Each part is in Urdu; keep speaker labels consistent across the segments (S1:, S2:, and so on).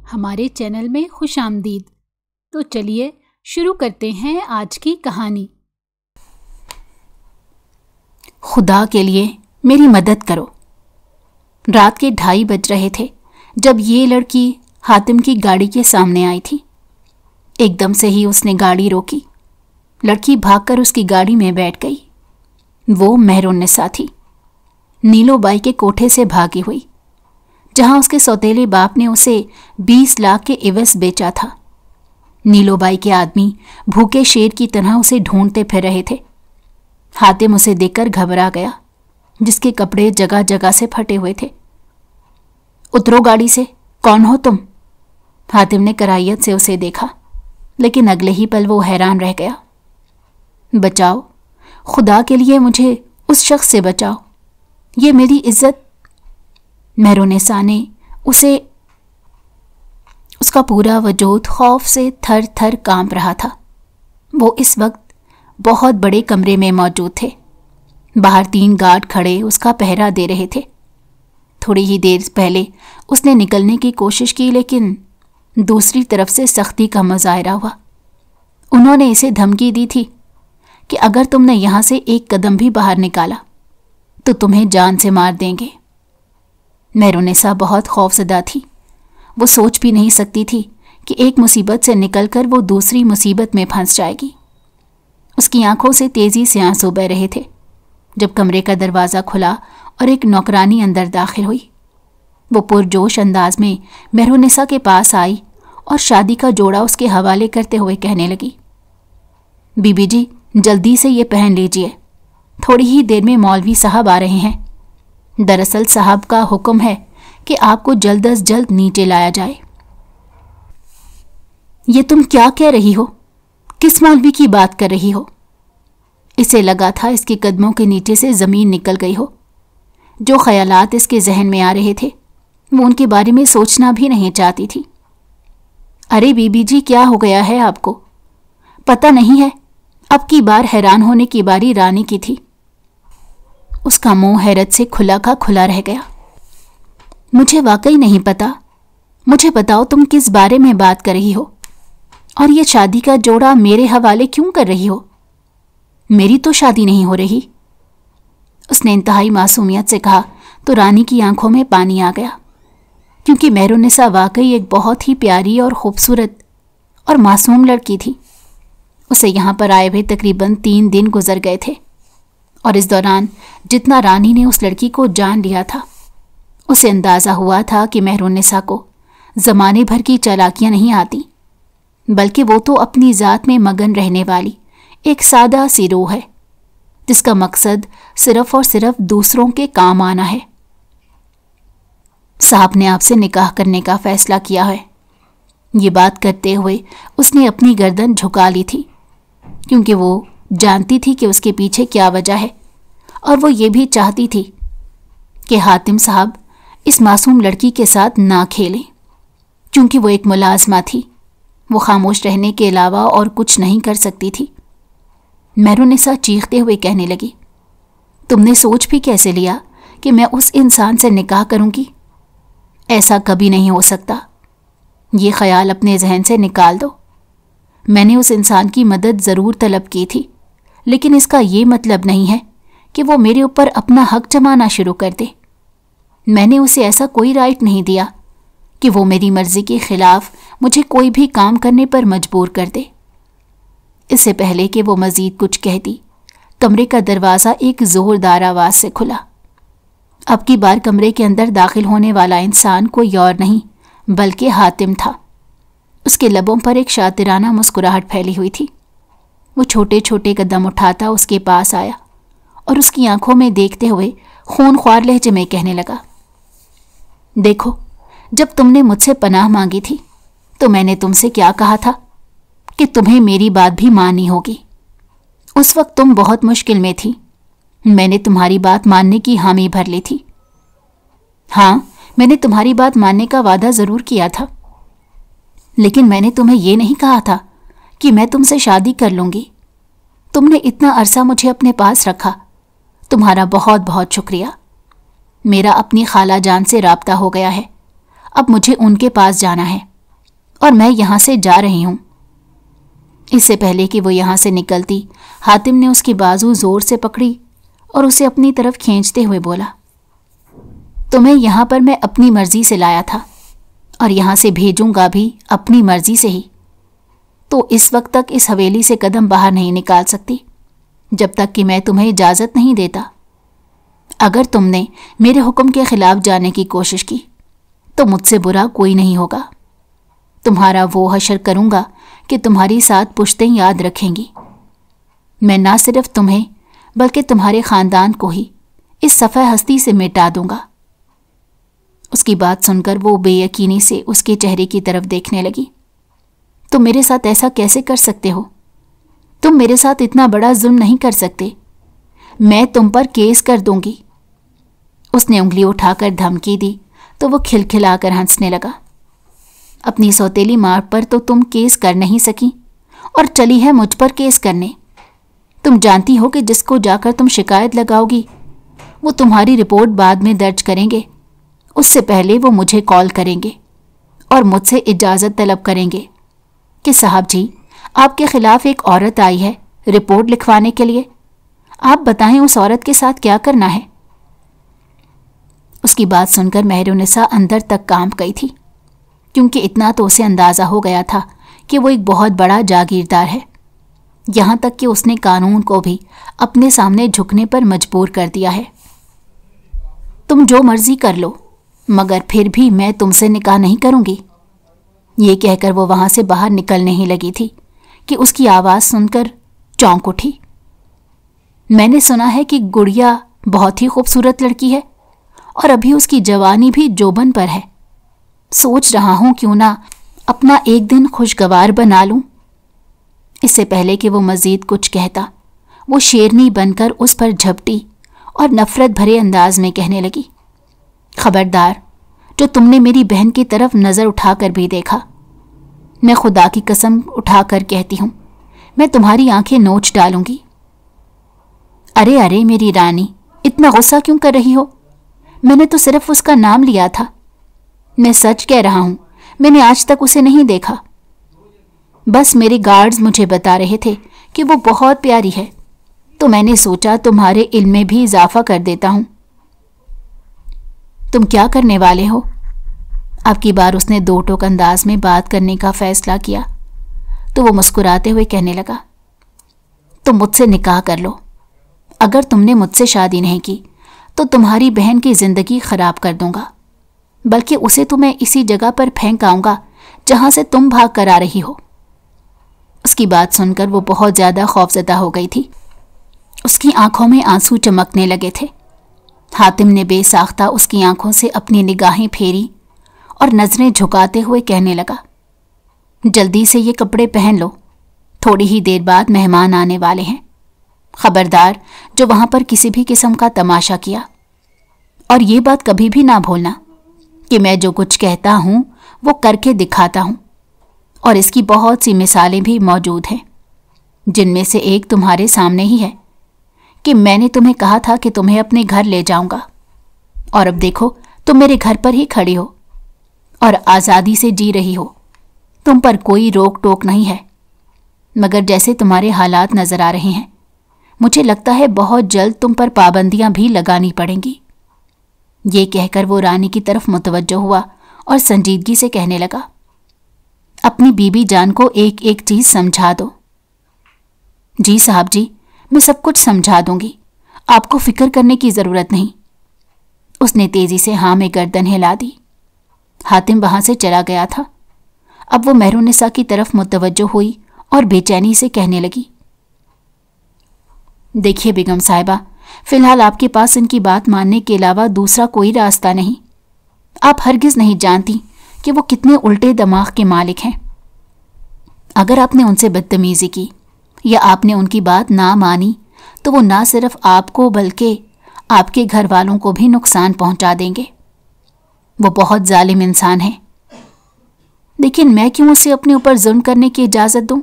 S1: ہمارے چینل میں خوش آمدید۔ تو چلیے شروع کرتے ہیں آج کی کہانی۔ خدا کے لیے میری مدد کرو۔ رات کے 2:30 بج رہے تھے جب یہ لڑکی حاتم کی گاڑی کے سامنے آئی تھی۔ ایک دم سے ہی اس نے گاڑی روکی۔ لڑکی بھاگ کر اس کی گاڑی میں بیٹھ گئی۔ وہ مہرالنساء تھی۔ نیلو بائی کے کوٹھے سے بھاگی ہوئی، جہاں اس کے سوتیلے باپ نے اسے 20 لاکھ کے عوض بیچا تھا۔ نیلو بائی کے آدمی بھوکے شیر کی طرح اسے ڈھونڈتے پھر رہے تھے۔ حاتم اسے دیکھ کر گھبرا گیا، جس کے کپڑے جگہ جگہ سے پھٹے ہوئے تھے۔ اترو گاڑی سے، کون ہو تم؟ حاتم نے کراہیت سے اسے دیکھا، لیکن اگلے ہی پل وہ حیران رہ گیا۔ بچاؤ، خدا کے لیے مجھے اس شخص سے بچاؤ، یہ میری عزت۔ مہرالنساء نے اس کا پورا وجود خوف سے تھر تھر کانپ رہا تھا۔ وہ اس وقت بہت بڑے کمرے میں موجود تھے۔ باہر 3 گارڈ کھڑے اس کا پہرا دے رہے تھے۔ تھوڑی ہی دیر پہلے اس نے نکلنے کی کوشش کی، لیکن دوسری طرف سے سختی کا مظاہرہ ہوا۔ انہوں نے اسے دھمکی دی تھی کہ اگر تم نے یہاں سے ایک قدم بھی باہر نکالا تو تمہیں جان سے مار دیں گے۔ مہرالنساء بہت خوفزدہ تھی۔ وہ سوچ بھی نہیں سکتی تھی کہ ایک مصیبت سے نکل کر وہ دوسری مصیبت میں پھنس جائے گی۔ اس کی آنکھوں سے تیزی سے آنسو بہہ رہے تھے جب کمرے کا دروازہ کھلا اور ایک نوکرانی اندر داخل ہوئی۔ وہ پرجوش انداز میں مہرالنساء کے پاس آئی اور شادی کا جوڑا اس کے حوالے کرتے ہوئے کہنے لگی، بی بی جی جلدی سے یہ پہن لیجئے، تھوڑی ہی دیر میں مولوی صاحب آ رہے ہیں۔ دراصل صاحب کا حکم ہے کہ آپ کو جلد از جلد نیچے لایا جائے۔ یہ تم کیا کہہ رہی ہو؟ کس مولوی کی بات کر رہی ہو؟ اسے لگا تھا اس کے قدموں کے نیچے سے زمین نکل گئی ہو۔ جو خیالات اس کے ذہن میں آ رہے تھے وہ ان کے بارے میں سوچنا بھی نہیں چاہتی تھی۔ ارے بی بی جی کیا ہو گیا ہے آپ کو؟ پتہ نہیں ہے، اب کی بار حیران ہونے کی باری رانی کی تھی۔ اس کا منہ حیرت سے کھلا کا کھلا رہ گیا۔ مجھے واقعی نہیں پتا، مجھے بتاؤ تم کس بارے میں بات کر رہی ہو، اور یہ شادی کا جوڑا میرے حوالے کیوں کر رہی ہو؟ میری تو شادی نہیں ہو رہی۔ اس نے انتہائی معصومیت سے کہا تو رانی کی آنکھوں میں پانی آ گیا، کیونکہ مہرالنساء واقعی ایک بہت ہی پیاری اور خوبصورت اور معصوم لڑکی تھی۔ اسے یہاں پر آئے ہوئے تقریباً 3 دن گزر گئے تھے، اور اس دوران جتنا رانی نے اس لڑکی کو جان لیا تھا، اسے اندازہ ہوا تھا کہ مہرالنساء کو زمانے بھر کی چالاکیاں نہیں آتی، بلکہ وہ تو اپنی ذات میں مگن رہنے والی ایک سادہ سی روح ہے، جس کا مقصد صرف اور صرف دوسروں کے کام آنا ہے۔ صاحب نے آپ سے نکاح کرنے کا فیصلہ کیا ہے۔ یہ بات کرتے ہوئے اس نے اپنی گردن جھکا لی تھی، کیونکہ وہ جانتی تھی کہ اس کے پیچھے کیا وجہ ہے، اور وہ یہ بھی چاہتی تھی کہ حاتم صاحب اس معصوم لڑکی کے ساتھ نہ کھیلیں، چونکہ وہ ایک ملازمہ تھی۔ وہ خاموش رہنے کے علاوہ اور کچھ نہیں کر سکتی تھی۔ مہرالنساء چیختے ہوئے کہنے لگی، تم نے سوچ بھی کیسے لیا کہ میں اس انسان سے نکاح کروں گی؟ ایسا کبھی نہیں ہو سکتا۔ یہ خیال اپنے ذہن سے نکال دو۔ میں نے اس انسان کی مدد ضرور طلب کی تھی، لیکن اس کا یہ مطلب نہیں ہے کہ وہ میرے اوپر اپنا حق جمانا شروع کر دے۔ میں نے اسے ایسا کوئی رائٹ نہیں دیا کہ وہ میری مرضی کے خلاف مجھے کوئی بھی کام کرنے پر مجبور کر دے۔ اس سے پہلے کہ وہ مزید کچھ کہتی، کمرے کا دروازہ ایک زوردار آواز سے کھلا۔ اب کی بار کمرے کے اندر داخل ہونے والا انسان کوئی اور نہیں بلکہ حاتم تھا۔ اس کے لبوں پر ایک شاطرانہ مسکراہٹ پھیلی ہوئی تھی۔ وہ چھوٹے چھوٹے قدم اٹھاتا اس کے پاس آیا اور اس کی آنکھوں میں دیکھتے ہوئے خون خوار لہجے میں کہنے لگا، دیکھو، جب تم نے مجھ سے پناہ مانگی تھی تو میں نے تم سے کیا کہا تھا کہ تمہیں میری بات بھی ماننی ہوگی۔ اس وقت تم بہت مشکل میں تھی، میں نے تمہاری بات ماننے کی حامی بھر لی تھی۔ ہاں، میں نے تمہاری بات ماننے کا وعدہ ضرور کیا تھا، لیکن میں نے تمہیں یہ نہیں کہا تھا کہ میں تم سے شادی کر لوں گی۔ تم نے اتنا عرصہ مجھے اپنے پاس رکھا، تمہارا بہت بہت شکریہ۔ میرا اپنی خالہ جان سے رابطہ ہو گیا ہے، اب مجھے ان کے پاس جانا ہے اور میں یہاں سے جا رہی ہوں۔ اس سے پہلے کہ وہ یہاں سے نکلتی، حاتم نے اس کی بازو زور سے پکڑی اور اسے اپنی طرف کھینچتے ہوئے بولا، تمہیں یہاں پر میں اپنی مرضی سے لایا تھا اور یہاں سے بھیجوں گا بھی اپنی مرضی سے ہی، تو اس وقت تک اس حویلی سے قدم باہر نہیں نکال سکتی جب تک کہ میں تمہیں اجازت نہیں دیتا۔ اگر تم نے میرے حکم کے خلاف جانے کی کوشش کی تو مجھ سے برا کوئی نہیں ہوگا۔ تمہارا وہ حشر کروں گا کہ تمہاری 7 پشتیں یاد رکھیں گی۔ میں نہ صرف تمہیں بلکہ تمہارے خاندان کو ہی اس صفحہ ہستی سے مٹا دوں گا۔ اس کی بات سن کر وہ بے یقینی سے اس کے چہرے کی طرف دیکھنے لگی۔ تم میرے ساتھ ایسا کیسے کر سکتے ہو؟ تم میرے ساتھ اتنا بڑا ظلم نہیں کر سکتے۔ میں تم پر کیس کر دوں گی۔ اس نے انگلی اٹھا کر دھمکی دی تو وہ کھلکھلا کر ہنسنے لگا۔ اپنی سوتیلی ماں پر تو تم کیس کر نہیں سکی اور چلی ہے مجھ پر کیس کرنے۔ تم جانتی ہو کہ جس کو جا کر تم شکایت لگاؤ گی وہ تمہاری رپورٹ بعد میں درج کریں گے، اس سے پہلے وہ مجھے کال کریں گے اور مجھ سے اجازت طلب کریں گے کہ صاحب جی آپ کے خلاف ایک عورت آئی ہے رپورٹ لکھوانے کے لیے، آپ بتائیں اس عورت کے ساتھ کیا کرنا ہے۔ اس کی بات سن کر مہرالنساء اندر تک کانپ گئی تھی، کیونکہ اتنا تو اسے اندازہ ہو گیا تھا کہ وہ ایک بہت بڑا جاگیردار ہے، یہاں تک کہ اس نے قانون کو بھی اپنے سامنے جھکنے پر مجبور کر دیا ہے۔ تم جو مرضی کر لو مگر پھر بھی میں تم سے نکاح نہیں کروں گی۔ یہ کہہ کر وہ وہاں سے باہر نکلنے ہی لگی تھی کہ اس کی آواز سن کر چونک اٹھی۔ میں نے سنا ہے کہ گڑیا بہت ہی خوبصورت لڑکی ہے اور ابھی اس کی جوانی بھی جوبن پر ہے۔ سوچ رہا ہوں کیوں نہ اپنا ایک دن خوشگوار بنا لوں۔ اس سے پہلے کہ وہ مزید کچھ کہتا، وہ شیرنی بن کر اس پر جھپٹی اور نفرت بھرے انداز میں کہنے لگی، خبردار، جو تم نے میری بہن کی طرف نظر اٹھا کر بھی دیکھا، میں خدا کی قسم اٹھا کر کہتی ہوں میں تمہاری آنکھیں نوچ ڈالوں گی۔ ارے ارے میری رانی، اتنا غصہ کیوں کر رہی ہو؟ میں نے تو صرف اس کا نام لیا تھا۔ میں سچ کہہ رہا ہوں، میں نے آج تک اسے نہیں دیکھا۔ بس میرے گارڈز مجھے بتا رہے تھے کہ وہ بہت پیاری ہے، تو میں نے سوچا تمہارے علم میں بھی اضافہ کر دیتا ہوں۔ تم کیا کرنے والے ہو؟ اب کی بار اس نے 2 ٹوک انداز میں بات کرنے کا فیصلہ کیا تو وہ مسکراتے ہوئے کہنے لگا، تم مجھ سے نکاح کر لو۔ اگر تم نے مجھ سے شادی نہیں کی تو تمہاری بہن کی زندگی خراب کر دوں گا، بلکہ اسے تو میں اسی جگہ پر پھینک آؤں گا جہاں سے تم بھاگ کر آ رہی ہو۔ اس کی بات سن کر وہ بہت زیادہ خوفزدہ ہو گئی تھی۔ اس کی آنکھوں میں آنسو چمکنے لگے تھے۔ حاتم نے بے ساختہ اس کی آنکھوں سے اپنی نگاہیں پھیری اور نظریں جھکاتے ہوئے کہنے لگا، جلدی سے یہ کپڑے پہن لو، تھوڑی ہی دیر بعد مہمان آنے والے ہیں۔ خبردار جو وہاں پر کسی بھی قسم کا تماشا کیا، اور یہ بات کبھی بھی نہ بھولنا کہ میں جو کچھ کہتا ہوں وہ کر کے دکھاتا ہوں، اور اس کی بہت سی مثالیں بھی موجود ہیں، جن میں سے ایک تمہارے سامنے ہی ہے کہ میں نے تمہیں کہا تھا کہ تمہیں اپنے گھر لے جاؤں گا، اور اب دیکھو تم میرے گھر پر ہی کھڑی ہو اور آزادی سے جی رہی ہو، تم پر کوئی روک ٹوک نہیں ہے۔ مگر جیسے تمہارے حالات نظر آ رہے ہیں، مجھے لگتا ہے بہت جلد تم پر پابندیاں بھی لگانی پڑیں گی۔ یہ کہہ کر وہ رانی کی طرف متوجہ ہوا اور سنجیدگی سے کہنے لگا، اپنی بیوی جان کو ایک ایک چیز سمجھا دو۔ جی صاحب جی، میں سب کچھ سمجھا دوں گی، آپ کو فکر کرنے کی ضرورت نہیں۔ اس نے تیزی سے ہاں میں گردن ہلا دی۔ حاتم وہاں سے چلا گیا تھا۔ اب وہ مہرالنساء کی طرف متوجہ ہوئی اور بے چینی سے کہنے لگی، دیکھیے بیگم صاحبہ، فی الحال آپ کے پاس ان کی بات ماننے کے علاوہ دوسرا کوئی راستہ نہیں۔ آپ ہرگز نہیں جانتی کہ وہ کتنے الٹے دماغ کے مالک ہیں۔ اگر آپ نے ان سے بدتمیزی کی یا آپ نے ان کی بات نہ مانی تو وہ نہ صرف آپ کو بلکہ آپ کے گھر والوں کو بھی نقصان پہنچا دیں گے۔ وہ بہت ظالم انسان ہے، لیکن میں کیوں اسے اپنے اوپر ظلم کرنے کی اجازت دوں؟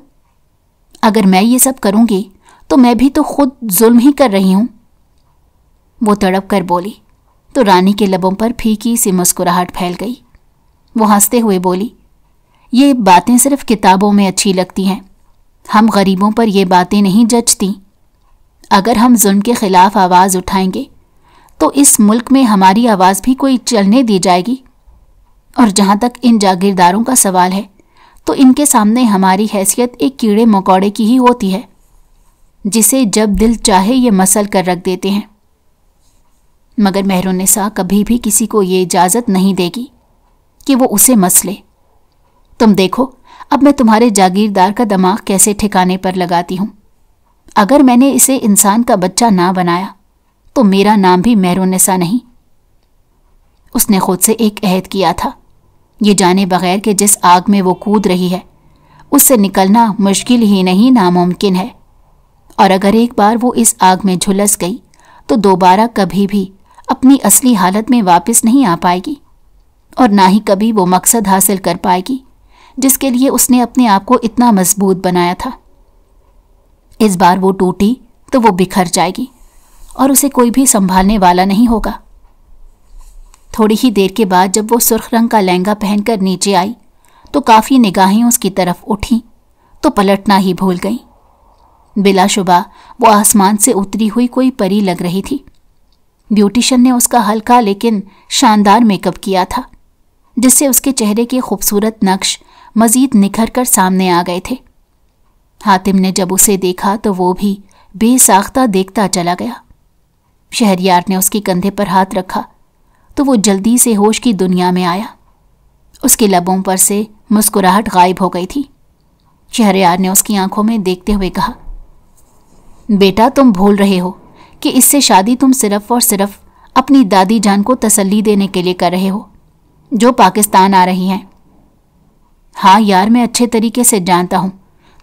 S1: اگر میں یہ سب کروں گی تو میں بھی تو خود ظلم ہی کر رہی ہوں۔ وہ تڑپ کر بولی تو رانی کے لبوں پر پھیکی سی مسکراہٹ پھیل گئی۔ وہ ہنستے ہوئے بولی، یہ باتیں صرف کتابوں میں اچھی لگتی ہیں، ہم غریبوں پر یہ باتیں نہیں جچتی۔ اگر ہم ظلم کے خلاف آواز اٹھائیں گے تو اس ملک میں ہماری آواز بھی کوئی چلنے دی جائے گی۔ اور جہاں تک ان جاگیرداروں کا سوال ہے تو ان کے سامنے ہماری حیثیت ایک کیڑے مکوڑے کی ہی ہوتی ہے، جسے جب دل چاہے یہ مسل کر رکھ دیتے ہیں۔ مگر مہرالنساء کبھی بھی کسی کو یہ اجازت نہیں دے گی کہ وہ اسے مسلے۔ تم دیکھو اب میں تمہارے جاگیردار کا دماغ کیسے ٹھکانے پر لگاتی ہوں۔ اگر میں نے اسے انسان کا بچہ نہ بنایا تو میرا نام بھی مہرالنساء نہیں۔ اس نے خود سے ایک عہد کیا تھا، یہ جانے بغیر کہ جس آگ میں وہ کود رہی ہے اس سے نکلنا مشکل ہی نہیں ناممکن ہے، اور اگر ایک بار وہ اس آگ میں جھلس گئی تو دوبارہ کبھی بھی اپنی اصلی حالت میں واپس نہیں آ پائے گی، اور نہ ہی کبھی وہ مقصد حاصل کر پائے گی جس کے لیے اس نے اپنے آپ کو اتنا مضبوط بنایا تھا۔ اس بار وہ ٹوٹی تو وہ بکھر جائے گی اور اسے کوئی بھی سنبھالنے والا نہیں ہوگا۔ تھوڑی ہی دیر کے بعد جب وہ سرخ رنگ کا لہنگا پہن کر نیچے آئی تو کافی نگاہیں اس کی طرف اٹھیں تو پلٹنا ہی بھول گئیں۔ بلا شبہ وہ آسمان سے اتری ہوئی کوئی پری لگ رہی تھی۔ بیوٹیشن نے اس کا ہلکا لیکن شاندار میک اپ کیا تھا، جس سے اس کے چہرے کے خوبصورت نقش مزید نکھر کر سامنے آ گئے تھے۔ حاتم نے جب اسے دیکھا تو وہ بھی بے ساختہ دیکھتا چلا گیا۔ شہریار نے اس کے کندھے پر ہاتھ رکھا تو وہ جلدی سے ہوش کی دنیا میں آیا۔ اس کے لبوں پر سے مسکراہٹ غائب ہو گئی تھی۔ شہریار نے اس کی آنکھوں میں دیکھتے ہوئے کہا، بیٹا تم بھول رہے ہو کہ اس سے شادی تم صرف اور صرف اپنی دادی جان کو تسلی دینے کے لیے کر رہے ہو جو پاکستان آ رہی ہیں۔ ہاں یار، میں اچھے طریقے سے جانتا ہوں،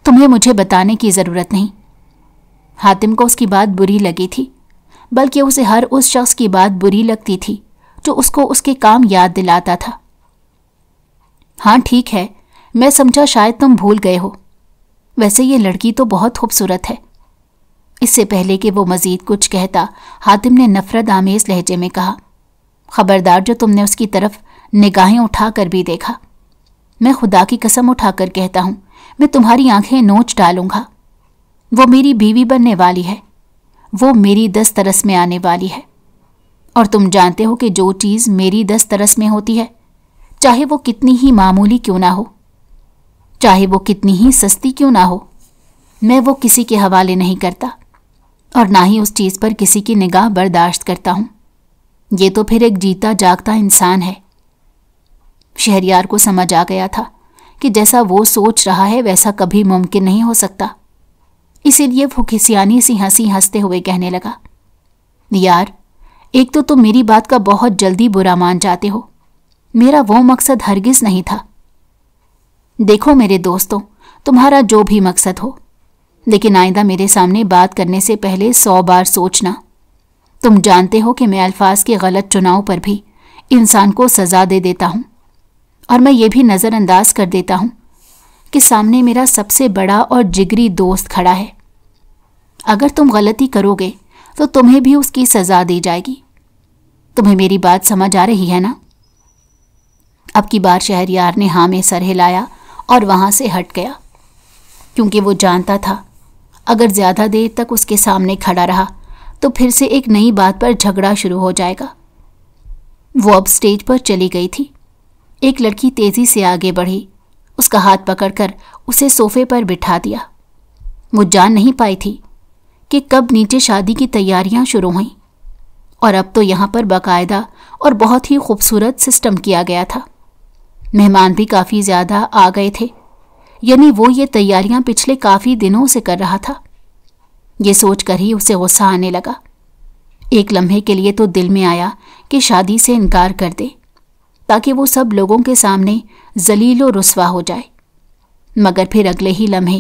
S1: تمہیں مجھے بتانے کی ضرورت نہیں۔ حاتم کو اس کی بات بری لگی تھی، بلکہ اسے ہر اس شخص کی بات بری لگتی تھی جو اس کو اس کے کام یاد دلاتا تھا۔ ہاں ٹھیک ہے، میں سمجھا شاید تم بھول گئے ہو، ویسے یہ لڑکی تو بہت خوبصورت ہے۔ اس سے پہلے کہ وہ مزید کچھ کہتا، حاتم نے نفرت آمیز لہجے میں کہا، خبردار جو تم نے اس کی طرف نگاہیں اٹھا کر بھی دیکھا، میں خدا کی قسم اٹھا کر کہتا ہوں میں تمہاری آنکھیں نوچ ڈالوں گا۔ وہ میری بیوی بننے والی ہے، وہ میری دسترس میں آنے والی ہے، اور تم جانتے ہو کہ جو چیز میری دسترس میں ہوتی ہے، چاہے وہ کتنی ہی معمولی کیوں نہ ہو، چاہے وہ کتنی ہی سستی کیوں نہ ہو، میں وہ کسی کے حوالے نہیں کرتا، اور نہ ہی اس چیز پر کسی کی نگاہ برداشت کرتا ہوں۔ یہ تو پھر ایک جیتا جاگتا انسان ہے۔ شہریار کو سمجھ آ گیا تھا کہ جیسا وہ سوچ رہا ہے ویسا کبھی ممکن نہیں ہو سکتا، اسی لیے وہ کھسیانی سی ہنسی ہنستے ہوئے کہنے لگا، یار ایک تو تم میری بات کا بہت جلدی برا مان جاتے ہو، میرا وہ مقصد ہرگز نہیں تھا۔ دیکھو میرے دوستوں، تمہارا جو بھی مقصد ہو، لیکن آئندہ میرے سامنے بات کرنے سے پہلے 100 بار سوچنا۔ تم جانتے ہو کہ میں الفاظ کے غلط چناؤ پر بھی انسان کو سزا دے دیتا ہوں، اور میں یہ بھی نظر انداز کر دیتا ہوں کہ سامنے میرا سب سے بڑا اور جگری دوست کھڑا ہے۔ اگر تم غلطی کرو گے تو تمہیں بھی اس کی سزا دی جائے گی۔ تمہیں میری بات سمجھ آ رہی ہے نا؟ اب کی بار شہریار نے ہاں میں سر ہلایا اور وہاں سے ہٹ گیا، کیونکہ وہ جانتا تھا اگر زیادہ دیر تک اس کے سامنے کھڑا رہا تو پھر سے ایک نئی بات پر جھگڑا شروع ہو جائے گا۔ وہ اب سٹیج پر چلی گئی تھی۔ ایک لڑکی تیزی سے آگے بڑھی، اس کا ہاتھ پکڑ کر اسے صوفے پر بٹھا دیا۔ وہ جان نہیں پائی تھی کہ کب نیچے شادی کی تیاریاں شروع ہوئیں، اور اب تو یہاں پر باقاعدہ اور بہت ہی خوبصورت سسٹم کیا گیا تھا۔ مہمان بھی کافی زیادہ آ گئے تھے، یعنی وہ یہ تیاریاں پچھلے کافی دنوں سے کر رہا تھا۔ یہ سوچ کر ہی اسے غصہ آنے لگا۔ ایک لمحے کے لیے تو دل میں آیا کہ شادی سے انکار کر دے تاکہ وہ سب لوگوں کے سامنے ذلیل و رسوا ہو جائے، مگر پھر اگلے ہی لمحے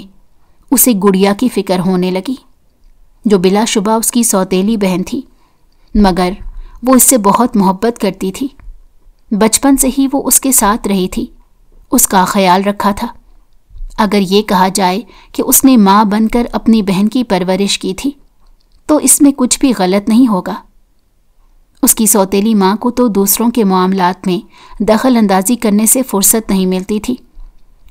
S1: اسے گڑیا کی فکر ہونے لگی، جو بلا شبہ اس کی سوتیلی بہن تھی، مگر وہ اس سے بہت محبت کرتی تھی۔ بچپن سے ہی وہ اس کے ساتھ رہی تھی، اس کا خیال رکھا تھا۔ اگر یہ کہا جائے کہ اس نے ماں بن کر اپنی بہن کی پرورش کی تھی تو اس میں کچھ بھی غلط نہیں ہوگا۔ اس کی سوتیلی ماں کو تو دوسروں کے معاملات میں دخل اندازی کرنے سے فرصت نہیں ملتی تھی،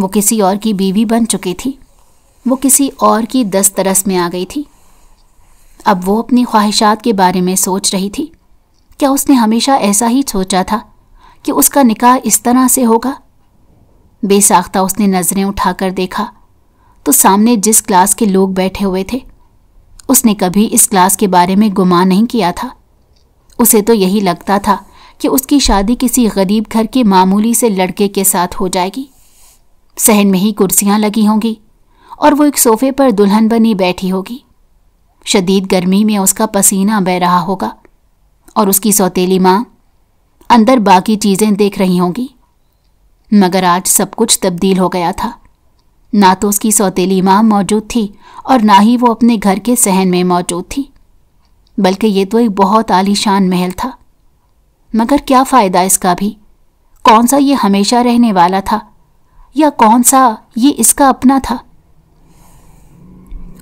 S1: وہ کسی اور کی بیوی بن چکی تھی، وہ کسی اور کی دسترس میں آ گئی تھی۔ اب وہ اپنی خواہشات کے بارے میں سوچ رہی تھی۔ کیا اس نے ہمیشہ ایسا ہی سوچا تھا کہ اس کا نکاح اس طرح سے ہوگا؟ بے ساختہ اس نے نظریں اٹھا کر دیکھا تو سامنے جس کلاس کے لوگ بیٹھے ہوئے تھے، اس نے کبھی اس کلاس کے بارے میں گمان نہیں کیا تھا۔ اسے تو یہی لگتا تھا کہ اس کی شادی کسی غریب گھر کے معمولی سے لڑکے کے ساتھ ہو جائے گی، صحن میں ہی کرسیاں لگی ہوں گی اور وہ ایک صوفے پر دلہن بنی بیٹھی ہوگی۔ شدید گرمی میں اس کا پسینہ بہہ رہا ہوگا اور اس کی سوتیلی ماں اندر باقی چیزیں دیکھ رہی ہوں گی۔ مگر آج سب کچھ تبدیل ہو گیا تھا۔ نہ تو اس کی سوتیلی ماں موجود تھی اور نہ ہی وہ اپنے گھر کے صحن میں موجود تھی، بلکہ یہ تو ایک بہت عالی شان محل تھا۔ مگر کیا فائدہ اس کا بھی؟ کون سا یہ ہمیشہ رہنے والا تھا یا کون سا یہ اس کا اپنا تھا؟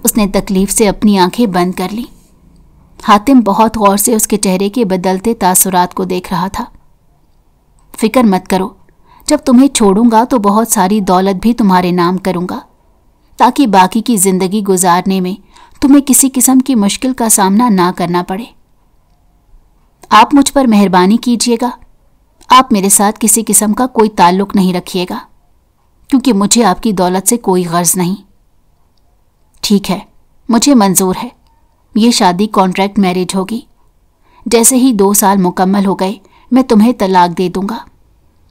S1: اس نے تکلیف سے اپنی آنکھیں بند کر لی۔ حاتم بہت غور سے اس کے چہرے کے بدلتے تاثرات کو دیکھ رہا تھا۔ فکر مت کرو، جب تمہیں چھوڑوں گا تو بہت ساری دولت بھی تمہارے نام کروں گا، تاکہ باقی کی زندگی گزارنے میں تمہیں کسی قسم کی مشکل کا سامنا نہ کرنا پڑے۔ آپ مجھ پر مہربانی کیجیے گا، آپ میرے ساتھ کسی قسم کا کوئی تعلق نہیں رکھیے گا، کیونکہ مجھے آپ کی دولت سے کوئی غرض نہیں۔ ٹھیک ہے، مجھے منظور ہے، یہ شادی کانٹریکٹ میرج ہوگی۔ جیسے ہی 2 سال مکمل ہو گئے میں تمہیں طلاق دے دوں گا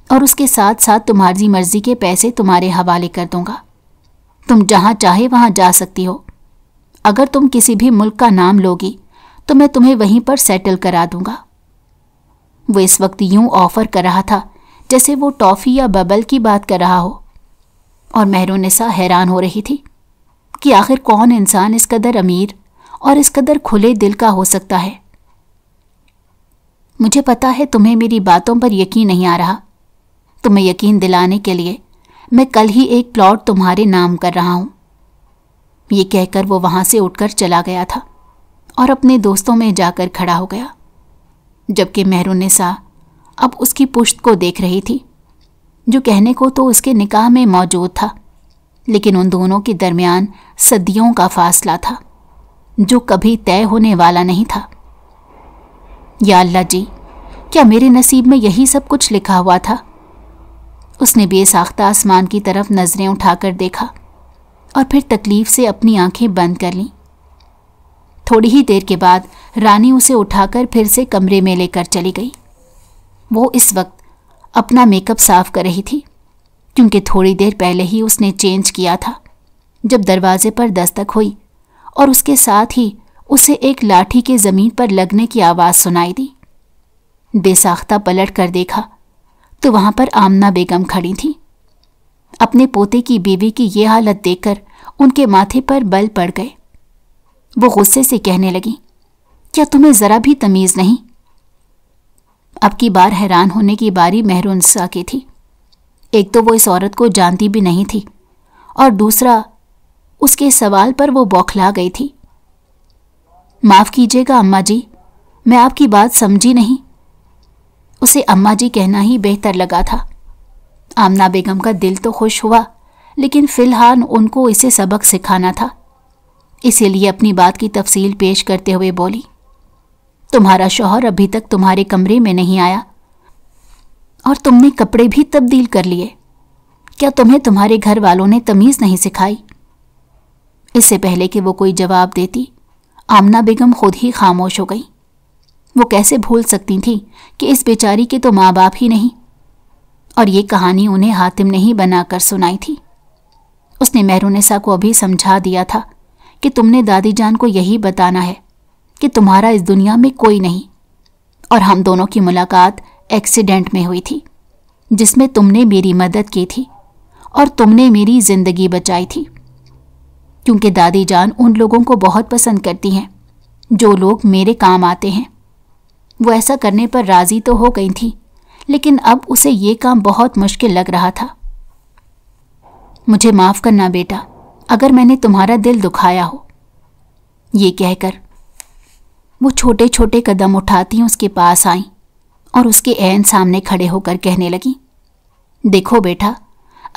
S1: اور اس کے ساتھ ساتھ تمہاری مرضی کے پیسے تمہارے حوالے کر دوں گا۔ تم جہاں چاہے وہاں جا سکتی ہو۔ اگر تم کسی بھی ملک کا نام لوگی تو میں تمہیں وہیں پر سیٹل کرا دوں گا۔ وہ اس وقت یوں آفر کر رہا تھا جیسے وہ ٹافی یا ببل کی بات کر رہا ہو، اور مہرالنساء حیران ہو رہی تھی کہ آخر کون انسان اس قدر امیر اور اس قدر کھلے دل کا ہو سکتا ہے۔ مجھے پتا ہے تمہیں میری باتوں پر یقین نہیں آ رہا۔ تمہیں یقین دلانے کے لیے میں کل ہی ایک پلاٹ تمہارے نام کر رہا ہوں۔ یہ کہہ کر وہ وہاں سے اٹھ کر چلا گیا تھا اور اپنے دوستوں میں جا کر کھڑا ہو گیا، جبکہ مہرالنساء اب اس کی پشت کو دیکھ رہی تھی، جو کہنے کو تو اس کے نکاح میں موجود تھا، لیکن ان دونوں کے درمیان صدیوں کا فاصلہ تھا جو کبھی طے ہونے والا نہیں تھا۔ یا اللہ جی، کیا میرے نصیب میں یہی سب کچھ لکھا ہوا تھا؟ اس نے بے ساختہ آسمان کی طرف نظریں اٹھا کر دیکھا اور پھر تکلیف سے اپنی آنکھیں بند کر لیں۔ تھوڑی ہی دیر کے بعد رانی اسے اٹھا کر پھر سے کمرے میں لے کر چلی گئی۔ وہ اس وقت اپنا میک اپ صاف کر رہی تھی، کیونکہ تھوڑی دیر پہلے ہی اس نے چینج کیا تھا جب دروازے پر دستک ہوئی اور اس کے ساتھ ہی اسے ایک لاٹھی کے زمین پر لگنے کی آواز سنائی دی۔ بے ساختہ پلٹ کر دیکھا تو وہاں پر آمنہ بیگم کھڑی تھیں۔ اپنے پوتے کی بیوی کی یہ حالت دیکھ کر ان کے ماتھے پر بل پڑ گئے۔ وہ غصے سے کہنے لگی، کیا تمہیں ذرا بھی تمیز نہیں؟ اب کی بار حیران ہونے کی باری مہرالنساء کی تھی۔ ایک تو وہ اس عورت کو جانتی بھی نہیں تھی، اور دوسرا اس کے سوال پر وہ بوکھلا گئی تھی۔ معاف کیجیے گا اماں جی، میں آپ کی بات سمجھی نہیں۔ اسے اماں جی کہنا ہی بہتر لگا تھا۔ آمنہ بیگم کا دل تو خوش ہوا، لیکن فی الحال ان کو اسے سبق سکھانا تھا، اسی لیے اپنی بات کی تفصیل پیش کرتے ہوئے بولی، تمہارا شوہر ابھی تک تمہارے کمرے میں نہیں آیا اور تم نے کپڑے بھی تبدیل کر لیے۔ کیا تمہیں تمہارے گھر والوں نے تمیز نہیں سکھائی؟ اس سے پہلے کہ وہ کوئی جواب دیتی، آمنہ بیگم خود ہی خاموش ہو گئی۔ وہ کیسے بھول سکتی تھیں کہ اس بیچاری کے تو ماں باپ ہی نہیں، اور یہ کہانی انہیں حاتم نے ہی بنا کر سنائی تھی۔ اس نے مہرالنساء کو ابھی سمجھا دیا تھا کہ تم نے دادی جان کو یہی بتانا ہے کہ تمہارا اس دنیا میں کوئی نہیں، اور ہم دونوں کی ملاقات ایکسیڈنٹ میں ہوئی تھی، جس میں تم نے میری مدد کی تھی اور تم نے میری زندگی بچائی تھی، کیونکہ دادی جان ان لوگوں کو بہت پسند کرتی ہیں جو لوگ میرے کام آتے ہیں۔ وہ ایسا کرنے پر راضی تو ہو گئی تھی، لیکن اب اسے یہ کام بہت مشکل لگ رہا تھا۔ مجھے معاف کرنا بیٹا، اگر میں نے تمہارا دل دکھایا ہو۔ یہ کہہ کر وہ چھوٹے چھوٹے قدم اٹھاتی اس کے پاس آئیں اور اس کے عین سامنے کھڑے ہو کر کہنے لگیں، دیکھو بیٹا،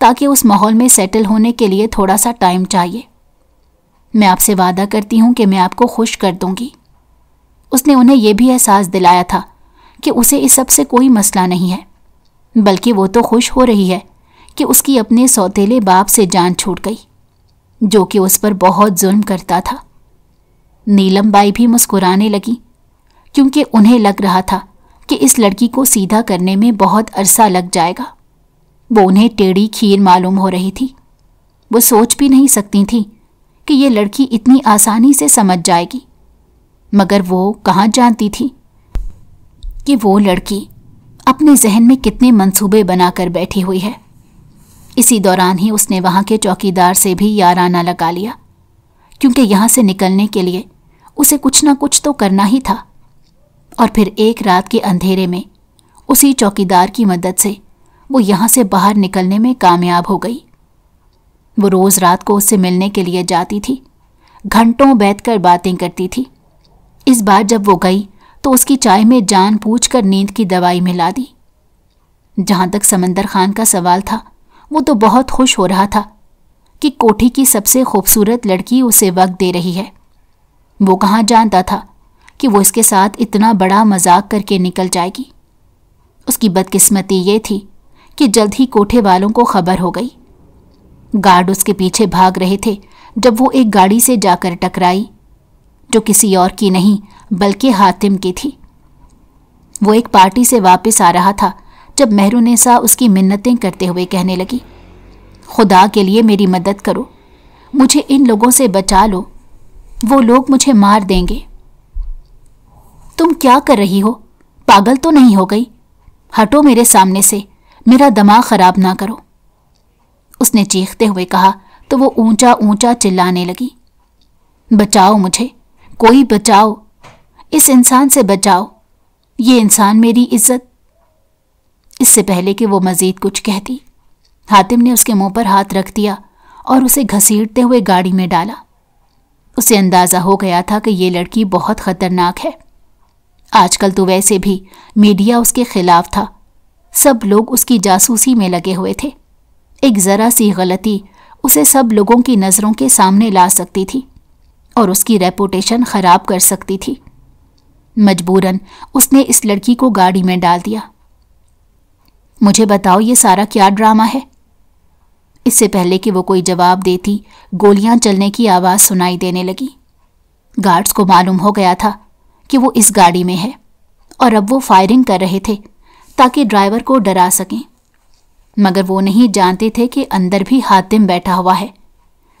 S1: تاکہ اس ماحول میں سیٹل ہونے کے لیے تھوڑا سا ٹائم چاہیے۔ میں آپ سے وعدہ کرتی ہوں کہ میں آپ کو خوش کر دوں گی۔ اس نے انہیں یہ بھی احساس دلایا تھا کہ اسے اس سب سے کوئی مسئلہ نہیں ہے، بلکہ وہ تو خوش ہو رہی ہے کہ اس کی اپنے سوتیلے باپ سے جان چھوٹ گئی، جو کہ اس پر بہت ظلم کرتا تھا۔ نیلم بائی بھی مسکرانے لگی، کیونکہ انہیں لگ رہا تھا کہ اس لڑکی کو سیدھا کرنے میں بہت عرصہ لگ جائے گا۔ وہ انہیں ٹیڑھی کھیر معلوم ہو رہی تھی۔ وہ سوچ بھی نہیں سکتی تھی کہ یہ لڑکی اتنی آسانی سے سمجھ جائے گی، مگر وہ کہاں جانتی تھی کہ وہ لڑکی اپنے ذہن میں کتنے منصوبے بنا کر بیٹھی ہوئی ہے۔ اسی دوران ہی اس نے وہاں کے چوکیدار سے بھی یارانہ لگا لیا، کیونکہ یہاں سے نکلنے کے لیے اسے کچھ نہ کچھ تو کرنا ہی تھا۔ اور پھر ایک رات کے اندھیرے میں اسی چوکیدار کی مدد سے وہ یہاں سے باہر نکلنے میں کامیاب ہو گئی۔ وہ روز رات کو اس سے ملنے کے لیے جاتی تھی، گھنٹوں بیٹھ کر باتیں کرتی تھی۔ اس بار جب وہ گئی تو اس کی چائے میں جان پوچھ کر نیند کی دوائی ملا دی۔ جہاں تک سمندر خان کا سوال تھا، وہ تو بہت خوش ہو رہا تھا کہ کوٹھی کی سب سے خوبصورت لڑکی اسے وقت دے رہی ہے۔ وہ کہاں جانتا تھا کہ وہ اس کے ساتھ اتنا بڑا مذاق کر کے نکل جائے گی۔ اس کی بدقسمتی یہ تھی کہ جلد ہی کوٹھے والوں کو خبر ہو گئی۔ گارڈ اس کے پیچھے بھاگ رہے تھے جب وہ ایک گاڑی سے جا کر ٹکرائی، جو کسی اور کی نہیں بلکہ حاتم کی تھی۔ وہ ایک پارٹی سے واپس آ رہا تھا جب مہرونیسا اس کی منتیں کرتے ہوئے کہنے لگی، خدا کے لیے میری مدد کرو، مجھے ان لوگوں سے بچا لو، وہ لوگ مجھے مار دیں گے۔ تم کیا کر رہی ہو؟ پاگل تو نہیں ہو گئی؟ ہٹو میرے سامنے سے، میرا دماغ خراب نہ کرو۔ اس نے چیختے ہوئے کہا تو وہ اونچا اونچا چلانے لگی، بچاؤ مجھے، کوئی بچاؤ، اس انسان سے بچاؤ، یہ انسان میری عزت۔ اس سے پہلے کہ وہ مزید کچھ کہتی، حاتم نے اس کے منہ پر ہاتھ رکھ دیا اور اسے گھسیٹتے ہوئے گاڑی میں ڈالا۔ اسے اندازہ ہو گیا تھا کہ یہ لڑکی بہت خطرناک ہے۔ آج کل تو ویسے بھی میڈیا اس کے خلاف تھا، سب لوگ اس کی جاسوسی میں لگے ہوئے تھے۔ ایک ذرا سی غلطی اسے سب لوگوں کی نظروں کے سامنے لا سکتی تھی اور اس کی ریپوٹیشن خراب کر سکتی تھی۔ مجبوراً اس نے اس لڑکی کو گاڑی میں ڈال دیا۔ مجھے بتاؤ یہ سارا کیا ڈرامہ ہے؟ اس سے پہلے کہ وہ کوئی جواب دیتی، گولیاں چلنے کی آواز سنائی دینے لگی۔ گارڈز کو معلوم ہو گیا تھا کہ وہ اس گاڑی میں ہے، اور اب وہ فائرنگ کر رہے تھے تاکہ ڈرائیور کو ڈرا سکیں، مگر وہ نہیں جانتے تھے کہ اندر بھی حاتم بیٹھا ہوا ہے،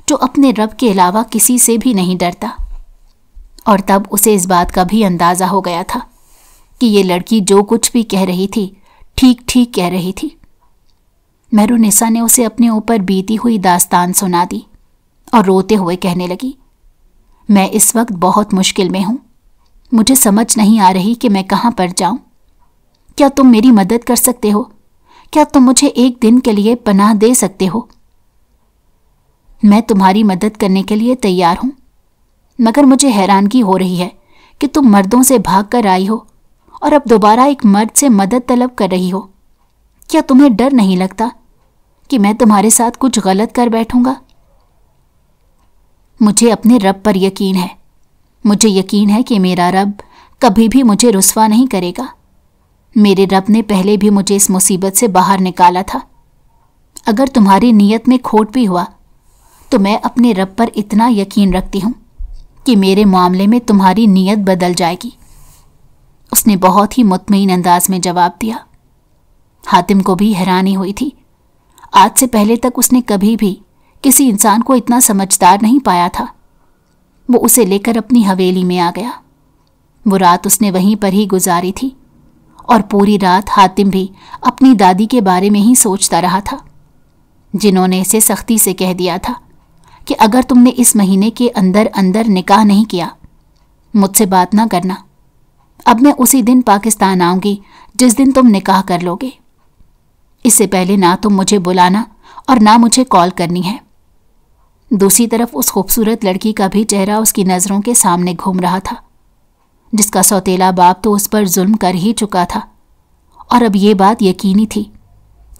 S1: جو اپنے رب کے علاوہ کسی سے بھی نہیں ڈرتا۔ اور تب اسے اس بات کا بھی اندازہ ہو گیا تھا کہ یہ لڑکی جو کچھ بھی کہہ رہی تھی ٹھیک ٹھیک کہہ رہی تھی۔ مہرونیسا نے اسے اپنے اوپر بیتی ہوئی داستان سنا دی اور روتے ہوئے کہنے لگی، میں اس وقت بہت مشکل میں ہوں، مجھے سمجھ نہیں آ رہی کہ میں کہاں پر جاؤں۔ کیا تم میری مدد کر سکتے ہو؟ کیا تم مجھے ایک دن کے لیے پناہ دے سکتے ہو؟ میں تمہاری مدد کرنے کے لیے تیار ہوں، مگر مجھے حیرانگی ہو رہی ہے کہ تم مردوں سے بھاگ کر آئی ہو اور اب دوبارہ ایک مرد سے مدد طلب کر رہی ہو۔ کیا تمہیں ڈر نہیں لگتا کہ میں تمہارے ساتھ کچھ غلط کر بیٹھوں گا؟ مجھے اپنے رب پر یقین ہے، مجھے یقین ہے کہ میرا رب کبھی بھی مجھے رسوا نہیں کرے گا۔ میرے رب نے پہلے بھی مجھے اس مصیبت سے باہر نکالا تھا۔ اگر تمہاری نیت میں کھوٹ بھی ہوا تو میں اپنے رب پر اتنا یقین رکھتی ہوں کہ میرے معاملے میں تمہاری نیت بدل جائے گی۔ اس نے بہت ہی مطمئن انداز میں جواب دیا۔ حاتم کو بھی حیرانی ہوئی تھی۔ آج سے پہلے تک اس نے کبھی بھی کسی انسان کو اتنا سمجھدار نہیں پایا تھا۔ وہ اسے لے کر اپنی حویلی میں آ گیا۔ وہ رات اس نے وہیں پر ہی گزاری تھی، اور پوری رات حاتم بھی اپنی دادی کے بارے میں ہی سوچتا رہا تھا، جنہوں نے اسے سختی سے کہہ دیا تھا کہ اگر تم نے اس مہینے کے اندر اندر نکاح نہیں کیا، مجھ سے بات نہ کرنا۔ اب میں اسی دن پاکستان آؤں گی جس دن تم نکاح کر لو گے۔ اس سے پہلے نہ تم مجھے بلانا اور نہ مجھے کال کرنی ہے۔ دوسری طرف اس خوبصورت لڑکی کا بھی چہرہ اس کی نظروں کے سامنے گھوم رہا تھا، جس کا سوتیلا باپ تو اس پر ظلم کر ہی چکا تھا، اور اب یہ بات یقینی تھی